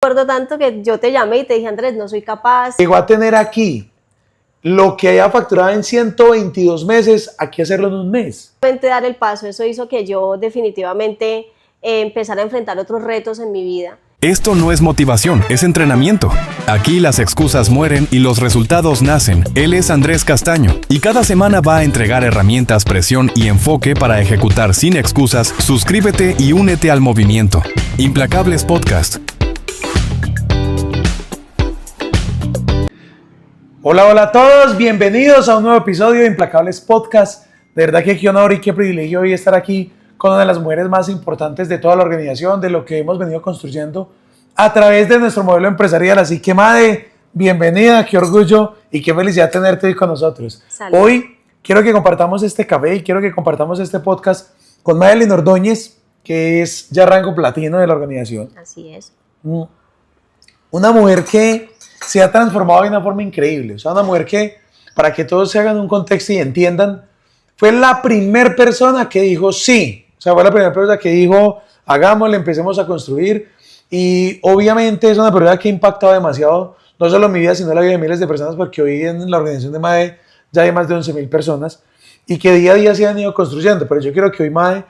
acuerdo tanto que yo te llamé y te dije, Andrés, no soy capaz. Llegó a tener aquí lo que haya facturado en 122 meses, aquí hacerlo en un mes. Dar el paso, eso hizo que yo definitivamente empezara a enfrentar otros retos en mi vida. Esto no es motivación, es entrenamiento. Aquí las excusas mueren y los resultados nacen. Él es Andrés Castaño y cada semana va a entregar herramientas, presión y enfoque para ejecutar sin excusas. Suscríbete y únete al movimiento. Implacables Podcast. Hola, hola a todos, bienvenidos a un nuevo episodio de Implacables Podcast. De verdad que qué honor y qué privilegio hoy estar aquí con una de las mujeres más importantes de toda la organización, de lo que hemos venido construyendo a través de nuestro modelo empresarial. Así que, Made, bienvenida, qué orgullo y qué felicidad tenerte hoy con nosotros. Salud. Hoy quiero que compartamos este café y quiero que compartamos este podcast con Madeline Ordóñez, que es ya rango platino de la organización. Así es. Una mujer que se ha transformado de una forma increíble. O sea, una mujer que, para que todos se hagan un contexto y entiendan, fue la primera persona que dijo sí. O sea, fue la primera persona que dijo, hagámosle, empecemos a construir. Y obviamente es una persona que ha impactado demasiado, no solo mi vida, sino la vida de miles de personas, porque hoy en la organización de MADE ya hay más de 11,000 personas y que día a día se han ido construyendo. Pero yo quiero que hoy, MADE,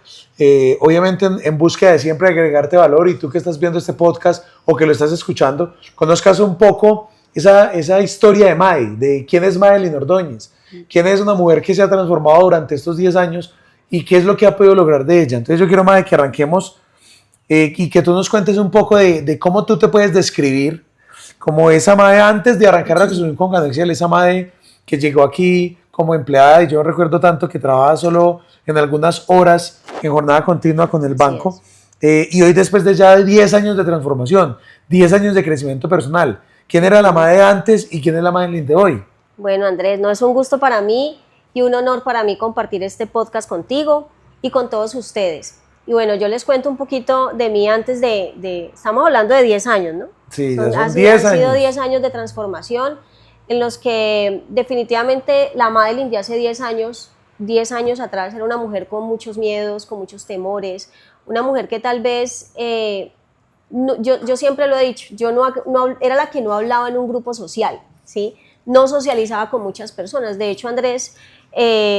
obviamente en búsqueda de siempre agregarte valor, y tú que estás viendo este podcast o que lo estás escuchando, conozcas un poco esa historia de MADE, de quién es Madeline Ordóñez, quién es una mujer que se ha transformado durante estos 10 años y qué es lo que ha podido lograr de ella. Entonces yo quiero, Made, que arranquemos y que tú nos cuentes un poco de cómo tú te puedes describir como esa Made antes de arrancar la construcción con Ganancial, esa Made que llegó aquí como empleada, y yo recuerdo tanto que trabajaba solo en algunas horas en jornada continua con el banco, y hoy después de ya 10 años de transformación, 10 años de crecimiento personal, ¿quién era la Made antes y quién es la Madeline de hoy? Bueno, Andrés, no es un gusto para mí y un honor para mí compartir este podcast contigo y con todos ustedes. Y bueno, yo les cuento un poquito de mí antes estamos hablando de 10 años, ¿no? Sí, son 10 años. Han sido 10 años de transformación en los que definitivamente la Madeline de hace 10 años atrás era una mujer con muchos miedos, con muchos temores, una mujer que tal vez, yo siempre lo he dicho, yo no era la que no hablaba en un grupo social, ¿sí? No socializaba con muchas personas. De hecho, Andrés,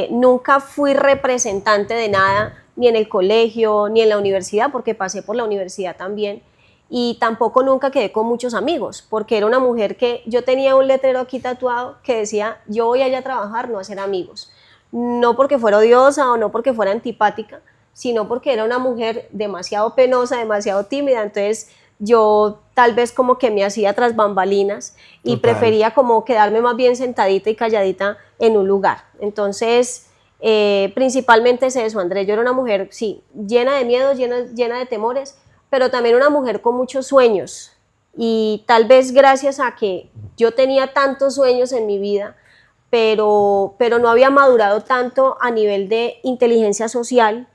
nunca fui representante de nada, ni en el colegio, ni en la universidad, porque pasé por la universidad también, y tampoco nunca quedé con muchos amigos, porque era una mujer que yo tenía un letrero aquí tatuado que decía, yo voy allá a trabajar, no a hacer amigos. No porque fuera odiosa o no porque fuera antipática, sino porque era una mujer demasiado penosa, demasiado tímida. Entonces yo tal vez como que me hacía tras bambalinas y prefería como quedarme más bien sentadita y calladita en un lugar. Entonces, principalmente es eso, Andrés. Yo era una mujer, sí, llena de miedos, llena de temores, pero también una mujer con muchos sueños. Y tal vez gracias a que yo tenía tantos sueños en mi vida, pero no había madurado tanto a nivel de inteligencia social,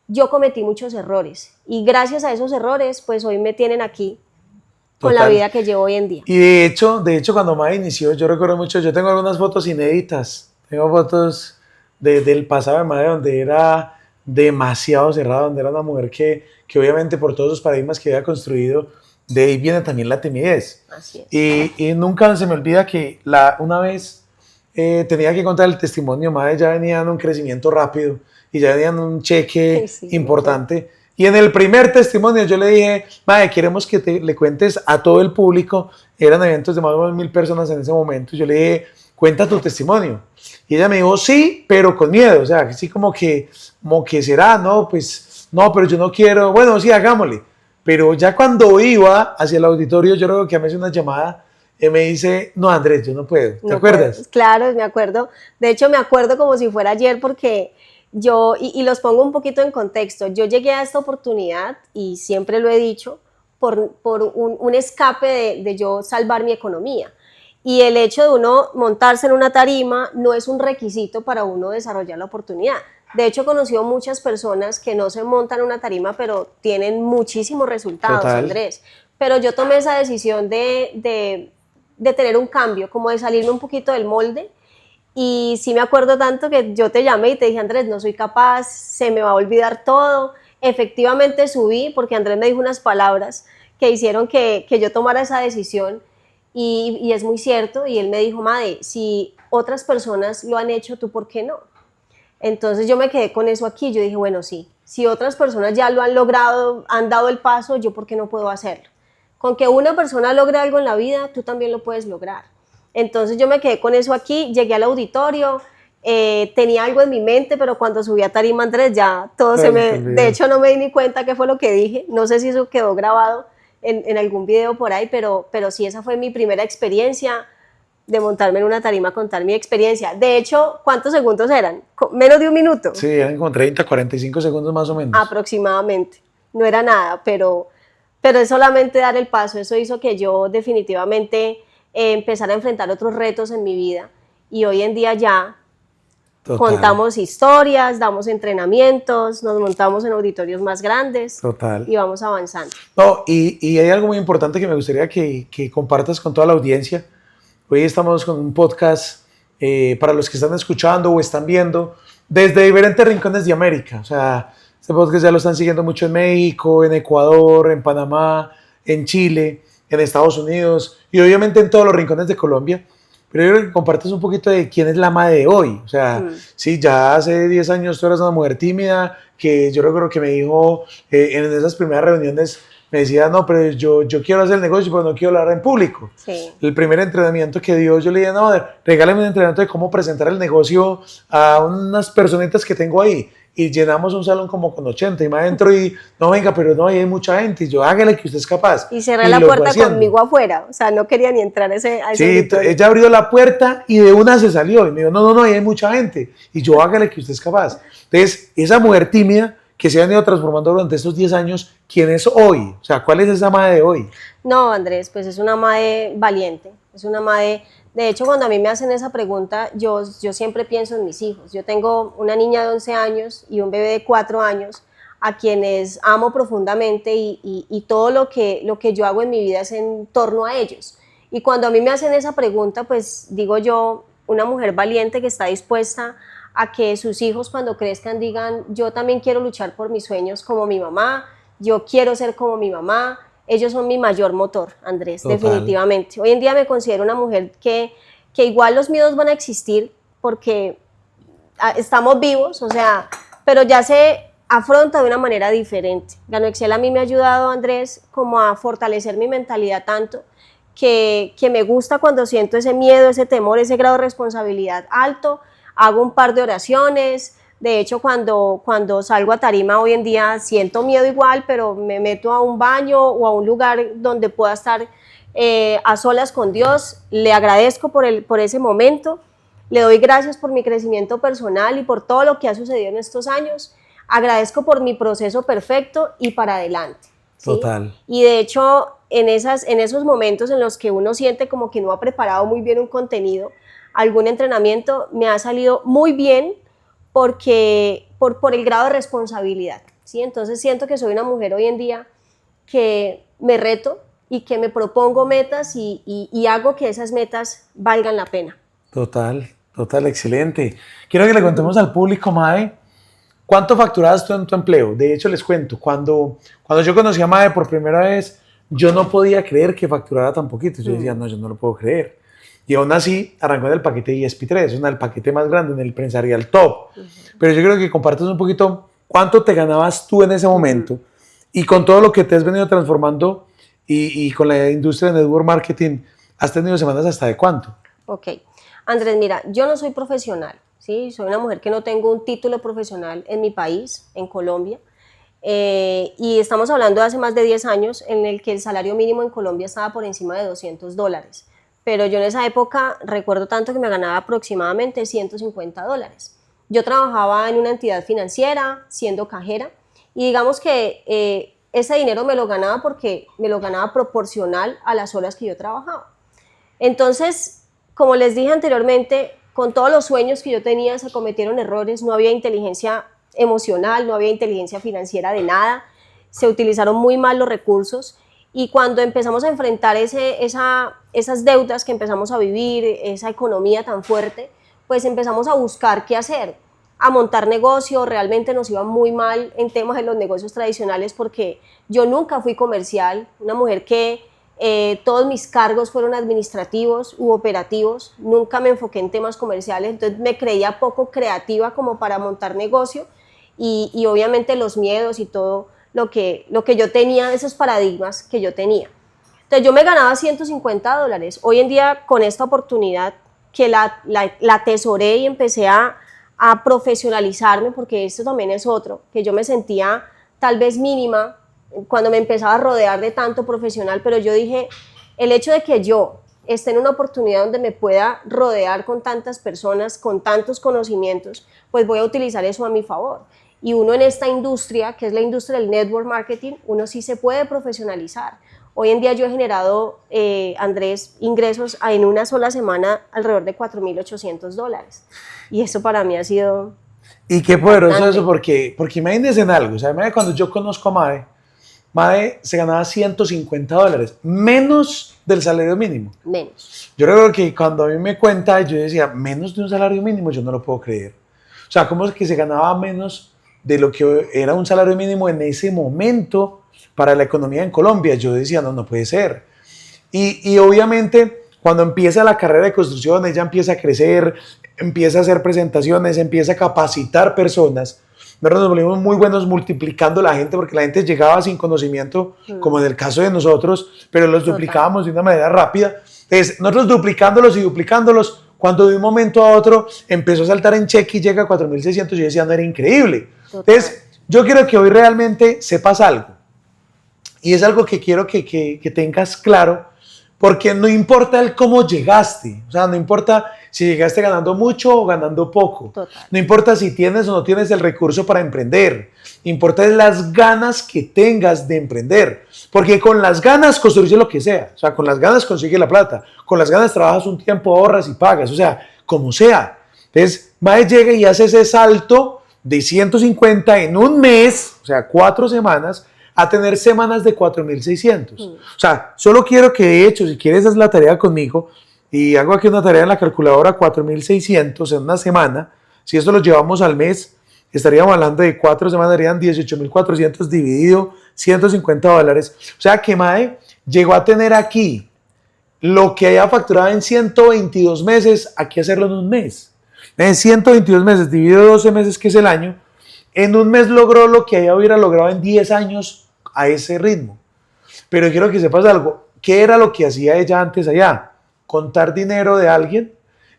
yo cometí muchos errores. Y gracias a esos errores, pues hoy me tienen aquí con la vida que llevo hoy en día. Y de hecho cuando Made inició, yo recuerdo mucho, yo tengo algunas fotos inéditas, tengo fotos del pasado de Made donde era demasiado cerrada, donde era una mujer que obviamente por todos los paradigmas que había construido, de ahí viene también la timidez. Así es. Y nunca se me olvida que una vez tenía que contar el testimonio, Made ya venía en un crecimiento rápido y ya venía en un cheque importante. Y en el primer testimonio yo le dije, Made, queremos que le cuentes a todo el público, eran eventos de más de 1,000 personas en ese momento, yo le dije, cuenta tu testimonio. Y ella me dijo, sí, pero con miedo, o sea, así como que será, no, pues, no, pero yo no quiero, bueno, sí, hagámosle. Pero ya cuando iba hacia el auditorio, yo creo que me hace una llamada, y me dice, no, Andrés, yo no puedo, ¿te acuerdas? Puedo. Claro, me acuerdo, de hecho me acuerdo como si fuera ayer porque yo, y los pongo un poquito en contexto, yo llegué a esta oportunidad y siempre lo he dicho, por un escape de yo salvar mi economía. Y el hecho de uno montarse en una tarima no es un requisito para uno desarrollar la oportunidad. De hecho, he conocido muchas personas que no se montan en una tarima, pero tienen muchísimos resultados, Total. Andrés. Pero yo tomé esa decisión de tener un cambio, como de salirme un poquito del molde. Y sí me acuerdo tanto que yo te llamé y te dije, Andrés, no soy capaz, se me va a olvidar todo. Efectivamente subí, porque Andrés me dijo unas palabras que hicieron que yo tomara esa decisión y es muy cierto. Y él me dijo, Made, si otras personas lo han hecho, ¿tú por qué no? Entonces yo me quedé con eso aquí, yo dije, bueno, sí, si otras personas ya lo han logrado, han dado el paso, ¿yo por qué no puedo hacerlo? Con que una persona logre algo en la vida, tú también lo puedes lograr. Entonces yo me quedé con eso aquí, llegué al auditorio, tenía algo en mi mente, pero cuando subí a tarima, Andrés, ya todo se me... De hecho, no me di ni cuenta qué fue lo que dije, no sé si eso quedó grabado en algún video por ahí, pero sí, esa fue mi primera experiencia de montarme en una tarima, contar mi experiencia. De hecho, ¿cuántos segundos eran? Menos de un minuto. Sí, eran como 30, 45 segundos más o menos. Aproximadamente. No era nada, pero es solamente dar el paso. Eso hizo que yo definitivamente empezara a enfrentar otros retos en mi vida. Y hoy en día ya Total. Contamos historias, damos entrenamientos, nos montamos en auditorios más grandes. Total. Y vamos avanzando. No, y hay algo muy importante que me gustaría que compartas con toda la audiencia. Hoy estamos con un podcast para los que están escuchando o están viendo desde diferentes rincones de América. O sea, este podcast ya lo están siguiendo mucho en México, en Ecuador, en Panamá, en Chile, en Estados Unidos y obviamente en todos los rincones de Colombia. Pero yo creo que compartes un poquito de quién es la Made de hoy. O sea, sí, ya hace 10 años tú eras una mujer tímida, que yo recuerdo que me dijo en esas primeras reuniones, me decía, no, pero yo quiero hacer el negocio, pero no quiero hablar en público. Sí. El primer entrenamiento que dio, yo le dije, no, regálame un entrenamiento de cómo presentar el negocio a unas personitas que tengo ahí. Y llenamos un salón como con 80 y más adentro y no, venga, pero no, ahí hay mucha gente. Y yo, hágale que usted es capaz. Y cerré la puerta conmigo afuera. O sea, no quería ni entrar a ese sí, auditorio. Ella abrió la puerta y de una se salió. Y me dijo, no, ahí hay mucha gente. Y yo, hágale que usted es capaz. Entonces, esa mujer tímida que se ha ido transformando durante estos 10 años, ¿quién es hoy? O sea, ¿cuál es esa Made de hoy? No, Andrés, pues es una Made valiente. Es una Made... De hecho, cuando a mí me hacen esa pregunta, yo siempre pienso en mis hijos. Yo tengo una niña de 11 años y un bebé de 4 años a quienes amo profundamente y todo lo que yo hago en mi vida es en torno a ellos. Y cuando a mí me hacen esa pregunta, pues digo yo, una mujer valiente que está dispuesta a que sus hijos cuando crezcan digan, yo también quiero luchar por mis sueños como mi mamá, yo quiero ser como mi mamá. Ellos son mi mayor motor, Andrés, Total. Definitivamente. Hoy en día me considero una mujer que igual los miedos van a existir porque estamos vivos, o sea, pero ya se afronta de una manera diferente. Gano Excel a mí me ha ayudado, Andrés, como a fortalecer mi mentalidad tanto que me gusta cuando siento ese miedo, ese temor, ese grado de responsabilidad alto, hago un par de oraciones. De hecho, cuando salgo a tarima hoy en día siento miedo igual, pero me meto a un baño o a un lugar donde pueda estar a solas con Dios, le agradezco por ese momento, le doy gracias por mi crecimiento personal y por todo lo que ha sucedido en estos años, agradezco por mi proceso perfecto y para adelante. ¿Sí? Total. Y de hecho, en esos momentos en los que uno siente como que no ha preparado muy bien un contenido, algún entrenamiento me ha salido muy bien, porque por el grado de responsabilidad, ¿sí? Entonces siento que soy una mujer hoy en día que me reto y que me propongo metas y hago que esas metas valgan la pena. Total, excelente. Quiero que le contemos al público, Made, ¿cuánto facturabas tú en tu empleo? De hecho, les cuento, cuando yo conocí a Made por primera vez, yo no podía creer que facturara tan poquito. Yo decía, no, yo no lo puedo creer. Y aún así arrancó en el paquete ESP3, es el paquete más grande, en el empresarial top. Pero yo creo que compartes un poquito cuánto te ganabas tú en ese momento y con todo lo que te has venido transformando y con la industria de network marketing, ¿has tenido semanas hasta de cuánto? Ok. Andrés, mira, yo no soy profesional, ¿sí? Soy una mujer que no tengo un título profesional en mi país, en Colombia. Y estamos hablando de hace más de 10 años en el que el salario mínimo en Colombia estaba por encima de $200. Pero yo en esa época recuerdo tanto que me ganaba aproximadamente $150. Yo trabajaba en una entidad financiera, siendo cajera, y digamos que ese dinero me lo ganaba porque me lo ganaba proporcional a las horas que yo trabajaba. Entonces, como les dije anteriormente, con todos los sueños que yo tenía se cometieron errores, no había inteligencia emocional, no había inteligencia financiera de nada, se utilizaron muy mal los recursos. Y cuando empezamos a enfrentar esas deudas que empezamos a vivir, esa economía tan fuerte, pues empezamos a buscar qué hacer. a montar negocio, realmente nos iba muy mal en temas de los negocios tradicionales porque yo nunca fui comercial, una mujer que todos mis cargos fueron administrativos u operativos, nunca me enfoqué en temas comerciales, entonces me creía poco creativa como para montar negocio y obviamente los miedos y todo lo que yo tenía, esos paradigmas que yo tenía. Entonces yo me ganaba $150, hoy en día con esta oportunidad que la atesoré y empecé a profesionalizarme, porque esto también es otro, que yo me sentía tal vez mínima cuando me empezaba a rodear de tanto profesional, pero yo dije, el hecho de que yo esté en una oportunidad donde me pueda rodear con tantas personas, con tantos conocimientos, pues voy a utilizar eso a mi favor. Y uno en esta industria, que es la industria del network marketing, uno sí se puede profesionalizar. Hoy en día yo he generado, Andrés, ingresos en una sola semana alrededor de $4.800. Y eso para mí ha sido... Y qué poderoso eso, porque imagínense en algo. O sea, cuando yo conozco a Mae se ganaba $150, menos del salario mínimo. Menos. Yo recuerdo que cuando a mí me cuenta, yo decía, menos de un salario mínimo, yo no lo puedo creer. O sea, ¿cómo es que se ganaba menos de lo que era un salario mínimo en ese momento para la economía en Colombia? Yo decía, no puede ser. Y obviamente, cuando empieza la carrera de construcción, ella empieza a crecer, empieza a hacer presentaciones, empieza a capacitar personas. Nosotros nos volvimos muy buenos multiplicando la gente, porque la gente llegaba sin conocimiento, como en el caso de nosotros, pero los duplicábamos de una manera rápida. Entonces, nosotros duplicándolos y duplicándolos, cuando de un momento a otro empezó a saltar en cheque y llega a 4.600, yo decía, no, era increíble. Entonces, yo quiero que hoy realmente sepas algo. Y es algo que quiero que tengas claro, porque no importa el cómo llegaste, o sea, no importa si llegaste ganando mucho o ganando poco, no importa si tienes o no tienes el recurso para emprender, importa las ganas que tengas de emprender, porque con las ganas construyes lo que sea, o sea, con las ganas consigues la plata, con las ganas trabajas un tiempo, ahorras y pagas, o sea, como sea. Entonces, Mae llega y hace ese salto de 150 en un mes, o sea, 4 semanas, a tener semanas de 4.600. O sea, solo quiero que, de hecho, si quieres, haz la tarea conmigo y hago aquí una tarea en la calculadora, 4.600 en una semana. Si esto lo llevamos al mes, estaríamos hablando de 4 semanas, serían 18.400 dividido $150. O sea, que Mae llegó a tener aquí lo que haya facturado en 122 meses, aquí hacerlo en un mes. En 122 meses, dividido 12 meses, que es el año, en un mes logró lo que ella hubiera logrado en 10 años a ese ritmo. Pero quiero que sepas algo. ¿Qué era lo que hacía ella antes allá? Contar dinero de alguien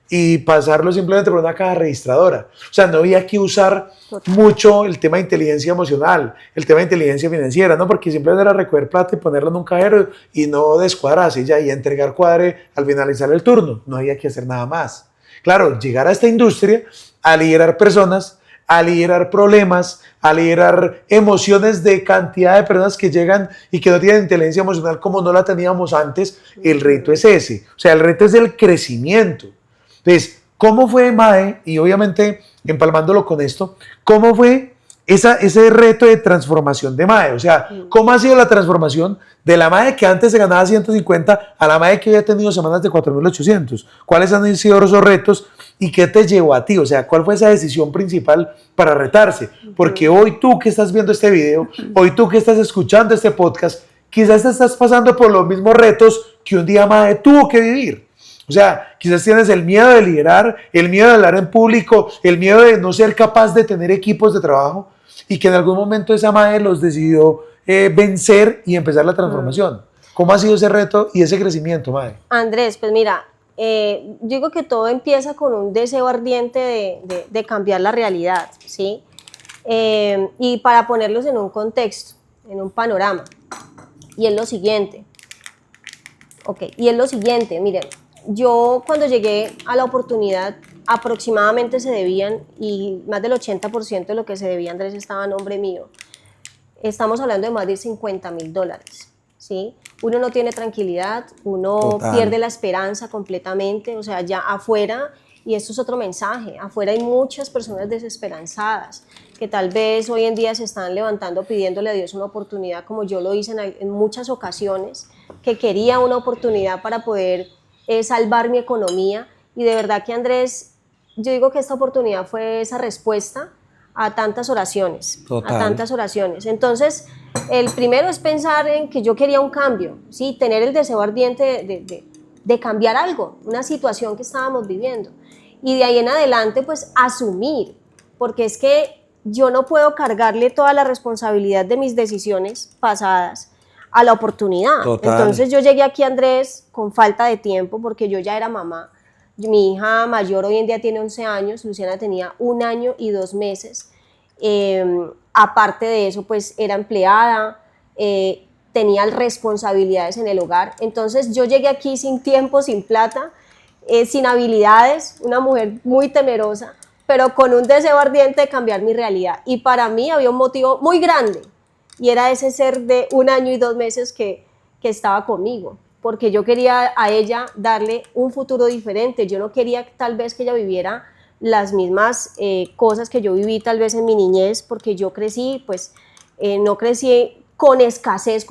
y pasarlo simplemente por una caja registradora. O sea, no había que usar mucho el tema de inteligencia emocional, el tema de inteligencia financiera, ¿no? Porque simplemente era recoger plata y ponerlo en un cajero y no descuadrarse ya y entregar cuadre al finalizar el turno. No había que hacer nada más. Claro, llegar a esta industria a liderar personas, a liderar problemas, a liderar emociones de cantidad de personas que llegan y que no tienen inteligencia emocional como no la teníamos antes, el reto es ese. O sea, el reto es el crecimiento. Entonces, ¿cómo fue Mae? Y obviamente, empalmándolo con esto, ¿cómo fue ese reto de transformación de Mae? O sea, ¿cómo ha sido la transformación de la Mae que antes se ganaba 150 a la Mae que hoy ha tenido semanas de 4.800? ¿Cuáles han sido esos retos y qué te llevó a ti? O sea, ¿cuál fue esa decisión principal para retarse? Porque hoy tú que estás viendo este video, hoy tú que estás escuchando este podcast, quizás te estás pasando por los mismos retos que un día Mae tuvo que vivir. O sea, quizás tienes el miedo de liderar, el miedo de hablar en público, el miedo de no ser capaz de tener equipos de trabajo y que en algún momento esa Mae los decidió vencer y empezar la transformación. ¿Cómo ha sido ese reto y ese crecimiento, Mae? Andrés, pues mira, digo que todo empieza con un deseo ardiente de cambiar la realidad, ¿sí? Y para ponerlos en un contexto, en un panorama, y es lo siguiente. Miren, yo cuando llegué a la oportunidad, aproximadamente se debían, y más del 80% de lo que se debía, Andrés, estaba a nombre mío. Estamos hablando de más de $50.000, ¿sí? Uno no tiene tranquilidad, uno pierde la esperanza completamente, o sea, ya afuera, y esto es otro mensaje, afuera hay muchas personas desesperanzadas, que tal vez hoy en día se están levantando pidiéndole a Dios una oportunidad, como yo lo hice en muchas ocasiones, que quería una oportunidad para poder salvar mi economía, y de verdad que, Andrés, yo digo que esta oportunidad fue esa respuesta a tantas oraciones, Total. a tantas oraciones. Entonces, el primero es pensar en que yo quería un cambio, ¿sí? Tener el deseo ardiente de cambiar algo, una situación que estábamos viviendo. Y de ahí en adelante, pues, asumir, porque es que yo no puedo cargarle toda la responsabilidad de mis decisiones pasadas a la oportunidad. Total. Entonces yo llegué aquí, Andrés, con falta de tiempo, porque yo ya era mamá. Mi hija mayor hoy en día tiene 11 años, Luciana tenía 1 año y 2 meses. Aparte de eso, pues era empleada, tenía responsabilidades en el hogar. Entonces yo llegué aquí sin tiempo, sin plata, sin habilidades, una mujer muy temerosa, pero con un deseo ardiente de cambiar mi realidad. Y para mí había un motivo muy grande, y era ese ser de 1 año y 2 meses que estaba conmigo, porque yo quería a ella darle un futuro diferente. Yo no quería tal vez que ella viviera las mismas cosas que yo viví tal vez en mi niñez, porque yo crecí, pues no crecí con escasez,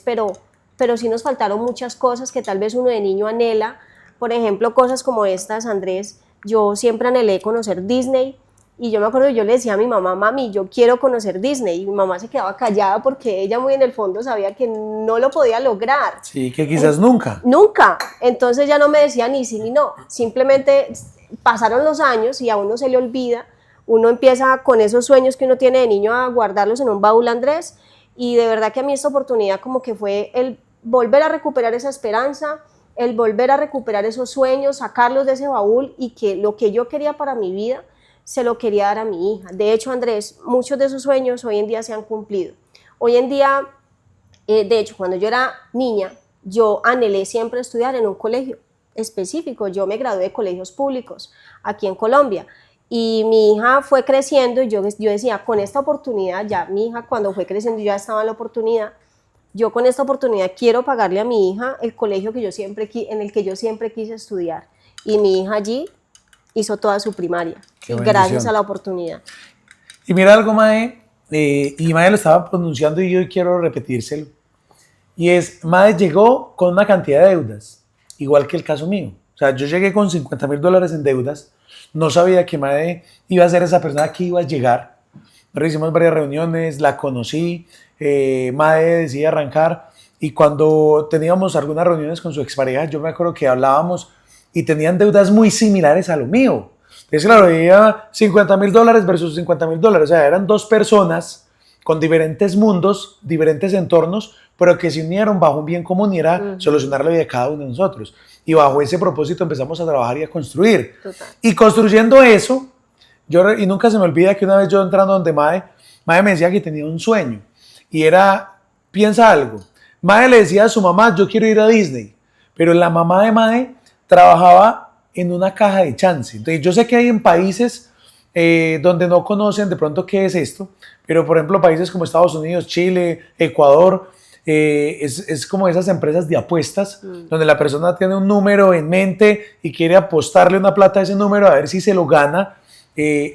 pero sí nos faltaron muchas cosas que tal vez uno de niño anhela. Por ejemplo, cosas como estas, Andrés. Yo siempre anhelé conocer Disney, y yo me acuerdo, yo le decía a mi mamá, mami, yo quiero conocer Disney, y mi mamá se quedaba callada porque ella muy en el fondo sabía que no lo podía lograr. Sí, que quizás nunca. Nunca. Entonces ya no me decía ni sí ni no, simplemente pasaron los años y a uno se le olvida, uno empieza con esos sueños que uno tiene de niño a guardarlos en un baúl, Andrés, y de verdad que a mí esta oportunidad como que fue el volver a recuperar esa esperanza, el volver a recuperar esos sueños, sacarlos de ese baúl, y que lo que yo quería para mi vida se lo quería dar a mi hija. De hecho, Andrés, muchos de esos sueños hoy en día se han cumplido. Hoy en día, de hecho, cuando yo era niña, yo anhelé siempre estudiar en un colegio específico. Yo me gradué de colegios públicos aquí en Colombia, y mi hija fue creciendo, y yo decía, con esta oportunidad, ya mi hija cuando fue creciendo ya estaba en la oportunidad, yo con esta oportunidad quiero pagarle a mi hija el colegio que en el que yo siempre quise estudiar, y mi hija allí hizo toda su primaria, gracias a la oportunidad. Y mira algo, Mae, y Mae lo estaba pronunciando y yo quiero repetírselo, y es, Mae llegó con una cantidad de deudas, igual que el caso mío. O sea, yo llegué con $50,000 en deudas, no sabía que Mae iba a ser esa persona que iba a llegar. Pero hicimos varias reuniones, la conocí, Mae decide arrancar, y cuando teníamos algunas reuniones con su expareja, yo me acuerdo que hablábamos y tenían deudas muy similares a lo mío. Entonces, claro, veía $50,000 versus $50,000. O sea, eran dos personas con diferentes mundos, diferentes entornos, pero que se unieron bajo un bien común, y era solucionar la vida de cada uno de nosotros. Y bajo ese propósito empezamos a trabajar y a construir. Total. Y construyendo eso, y nunca se me olvida que una vez yo entrando donde Mae me decía que tenía un sueño, y era, piensa algo, Mae le decía a su mamá, yo quiero ir a Disney, pero la mamá de Mae trabajaba en una caja de chance. Entonces yo sé que hay en países donde no conocen de pronto qué es esto, pero por ejemplo países como Estados Unidos, Chile, Ecuador, es como esas empresas de apuestas donde la persona tiene un número en mente y quiere apostarle una plata a ese número a ver si se lo gana.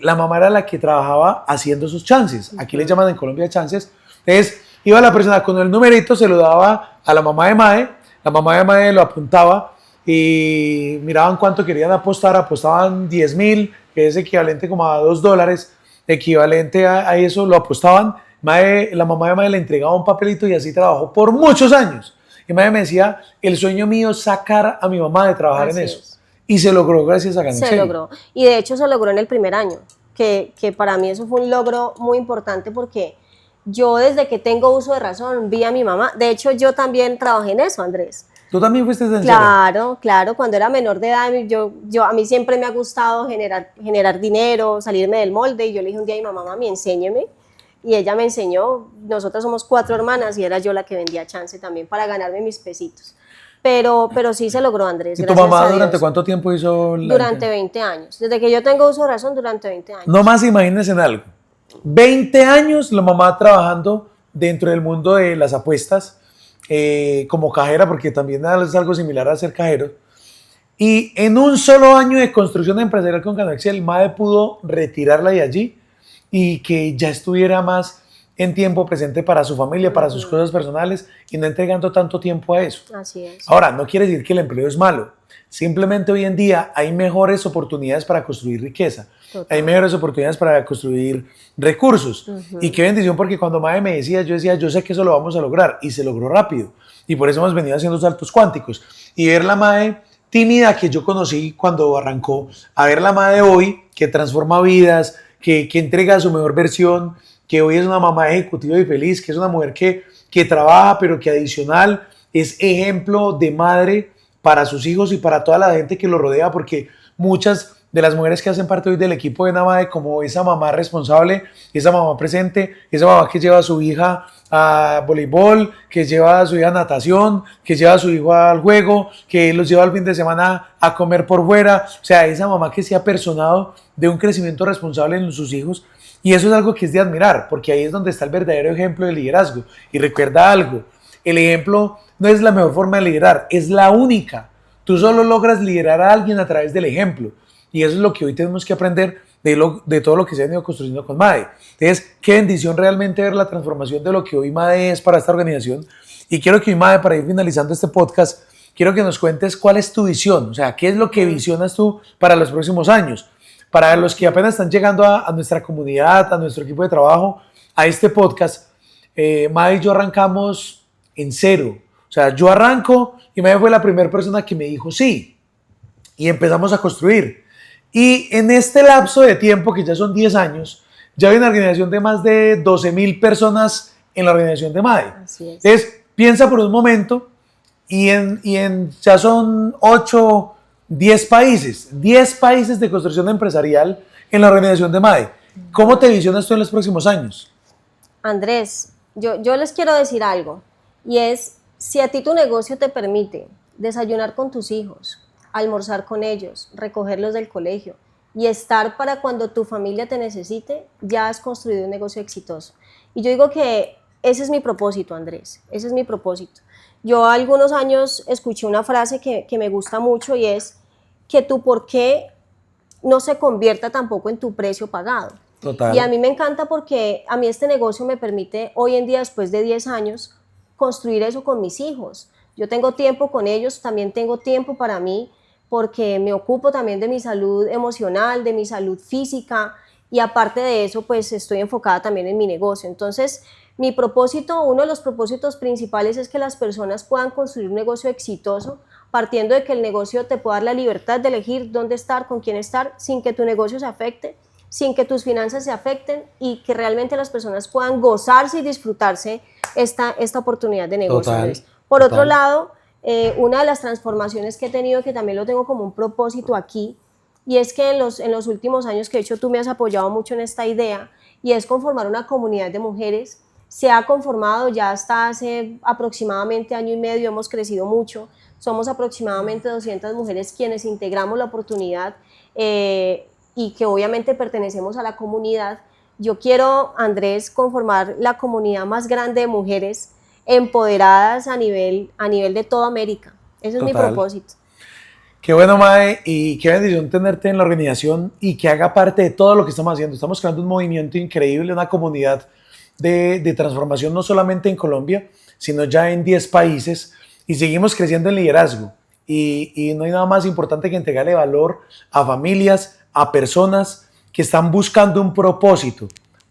La mamá era la que trabajaba haciendo sus chances. Aquí le llaman en Colombia chances. Entonces iba la persona con el numerito, se lo daba a la mamá de Mae, la mamá de Mae lo apuntaba y miraban cuánto querían apostar, apostaban 10,000, que es equivalente como a $2, equivalente a eso, lo apostaban. La mamá de Mae le entregaba un papelito, y así trabajó por muchos años. Y Mae me decía, el sueño mío es sacar a mi mamá de trabajar en eso. Y se logró gracias a Ganexel. Se logró, y de hecho se logró en el primer año, que para mí eso fue un logro muy importante, porque yo desde que tengo uso de razón vi a mi mamá. De hecho yo también trabajé en eso, Andrés. ¿Tú también fuiste en Claro, claro, cuando era menor de edad, a mí siempre me ha gustado generar dinero, salirme del molde, y yo le dije un día a mi mamá, mami, enséñeme, y ella me enseñó. Nosotras somos 4 hermanas, y era yo la que vendía chance también para ganarme mis pesitos. Pero sí se logró, Andrés. ¿Y tu mamá durante cuánto tiempo hizo? Durante 20 años. Desde que yo tengo uso de razón, durante 20 años. No más, imagínense en algo. 20 años la mamá trabajando dentro del mundo de las apuestas, como cajera, porque también es algo similar a ser cajero. Y en un solo año de construcción empresarial con Ganexel, Mae pudo retirarla de allí y que ya estuviera más en tiempo presente para su familia, para sus cosas personales y no entregando tanto tiempo a eso. Así es. Ahora, no quiere decir que el empleo es malo. Simplemente hoy en día hay mejores oportunidades para construir riqueza. Total. Hay mejores oportunidades para construir recursos. Y qué bendición, porque cuando Mae me decía, yo sé que eso lo vamos a lograr. Y se logró rápido. Y por eso hemos venido haciendo saltos cuánticos. Y ver la Mae tímida que yo conocí cuando arrancó, a ver la Mae de hoy, que transforma vidas, que entrega su mejor versión, que hoy es una mamá ejecutiva y feliz, que es una mujer que trabaja, pero que adicional es ejemplo de madre para sus hijos y para toda la gente que lo rodea, porque muchas de las mujeres que hacen parte hoy del equipo de Namade, como esa mamá responsable, esa mamá presente, esa mamá que lleva a su hija a voleibol, que lleva a su hija a natación, que lleva a su hijo al juego, que los lleva al fin de semana a comer por fuera, o sea, esa mamá que se ha personado de un crecimiento responsable en sus hijos. Y eso es algo que es de admirar, porque ahí es donde está el verdadero ejemplo de liderazgo. Y recuerda algo, el ejemplo no es la mejor forma de liderar, es la única. Tú solo logras liderar a alguien a través del ejemplo. Y eso es lo que hoy tenemos que aprender de todo lo que se ha venido construyendo con MADE. Entonces, qué bendición realmente ver la transformación de lo que hoy MADE es para esta organización. Y quiero que hoy, MADE, para ir finalizando este podcast, quiero que nos cuentes cuál es tu visión. O sea, qué es lo que visionas tú para los próximos años. Para los que apenas están llegando a nuestra comunidad, a nuestro equipo de trabajo, a este podcast, Mae y yo arrancamos en cero. O sea, yo arranco y Mae fue la primera persona que me dijo sí. Y empezamos a construir. Y en este lapso de tiempo, que ya son 10 años, ya hay una organización de más de 12,000 personas en la organización de Mae. Así es. Entonces, piensa por un momento y ya son 8... 10 países de construcción empresarial en la organización de MADE. ¿Cómo te visionas tú en los próximos años? Andrés, yo les quiero decir algo, y es, si a ti tu negocio te permite desayunar con tus hijos, almorzar con ellos, recogerlos del colegio y estar para cuando tu familia te necesite, ya has construido un negocio exitoso. Y yo digo que ese es mi propósito, Andrés, ese es mi propósito. Yo algunos años escuché una frase que me gusta mucho y es que tu por qué no se convierta tampoco en tu precio pagado. Total. Y a mí me encanta porque a mí este negocio me permite hoy en día, después de 10 años, construir eso con mis hijos. Yo tengo tiempo con ellos, también tengo tiempo para mí porque me ocupo también de mi salud emocional, de mi salud física y aparte de eso, pues estoy enfocada también en mi negocio. Entonces, mi propósito, uno de los propósitos principales es que las personas puedan construir un negocio exitoso, partiendo de que el negocio te pueda dar la libertad de elegir dónde estar, con quién estar, sin que tu negocio se afecte, sin que tus finanzas se afecten y que realmente las personas puedan gozarse y disfrutarse esta oportunidad de negocio. Por otro lado, una de las transformaciones que he tenido, que también lo tengo como un propósito aquí, y es que en los últimos años que he hecho, tú me has apoyado mucho en esta idea, y es conformar una comunidad de mujeres. Se ha conformado ya hasta hace aproximadamente año y medio, hemos crecido mucho, somos aproximadamente 200 mujeres quienes integramos la oportunidad y que obviamente pertenecemos a la comunidad. Yo quiero, Andrés, conformar la comunidad más grande de mujeres empoderadas a nivel de toda América. Ese es mi propósito. Qué bueno, Mae, y qué bendición tenerte en la organización y que haga parte de todo lo que estamos haciendo. Estamos creando un movimiento increíble, una comunidad de transformación no solamente en Colombia, sino ya en 10 países y seguimos creciendo en liderazgo y no hay nada más importante que entregarle valor a familias, a personas que están buscando un propósito,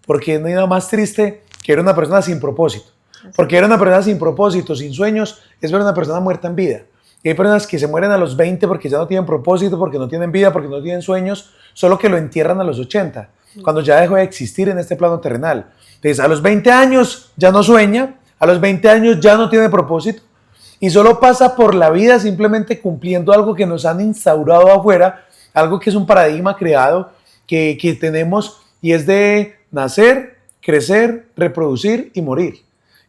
porque no hay nada más triste que ver una persona sin propósito, porque ver una persona sin propósito, sin sueños, es ver una persona muerta en vida. Y hay personas que se mueren a los 20 porque ya no tienen propósito, porque no tienen vida, porque no tienen sueños, solo que lo entierran a los 80, cuando ya dejó de existir en este plano terrenal. Entonces, a los 20 años ya no sueña, a los 20 años ya no tiene propósito y solo pasa por la vida simplemente cumpliendo algo que nos han instaurado afuera, algo que es un paradigma creado que tenemos y es de nacer, crecer, reproducir y morir.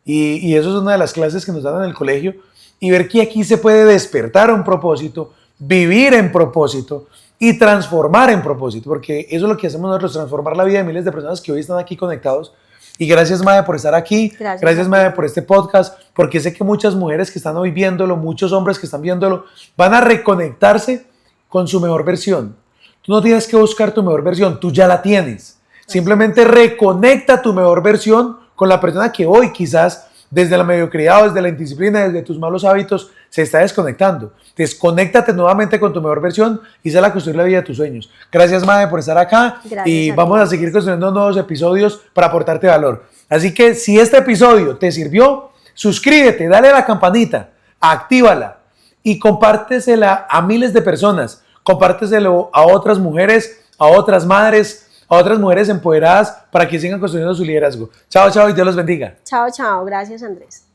Y eso es una de las clases que nos dan en el colegio y ver que aquí se puede despertar un propósito, vivir en propósito y transformar en propósito, porque eso es lo que hacemos nosotros, transformar la vida de miles de personas que hoy están aquí conectados. Y gracias, Mae, por estar aquí. Gracias, Mae, por este podcast, porque sé que muchas mujeres que están hoy viéndolo, muchos hombres que están viéndolo, van a reconectarse con su mejor versión. Tú no tienes que buscar tu mejor versión, tú ya la tienes. Simplemente reconecta tu mejor versión con la persona que hoy quizás desde la mediocridad o desde la indisciplina, desde tus malos hábitos, se está desconectando. Desconéctate nuevamente con tu mejor versión y sal a construir la vida de tus sueños. Gracias, Mae, por estar acá. Gracias y a vamos ti. a seguir construyendo nuevos episodios para aportarte valor. Así que si este episodio te sirvió, suscríbete, dale a la campanita, actívala y compártesela a miles de personas. Compárteselo a otras mujeres, a otras madres, a otras mujeres empoderadas para que sigan construyendo su liderazgo. Chao, chao y Dios los bendiga. Chao, chao. Gracias, Andrés.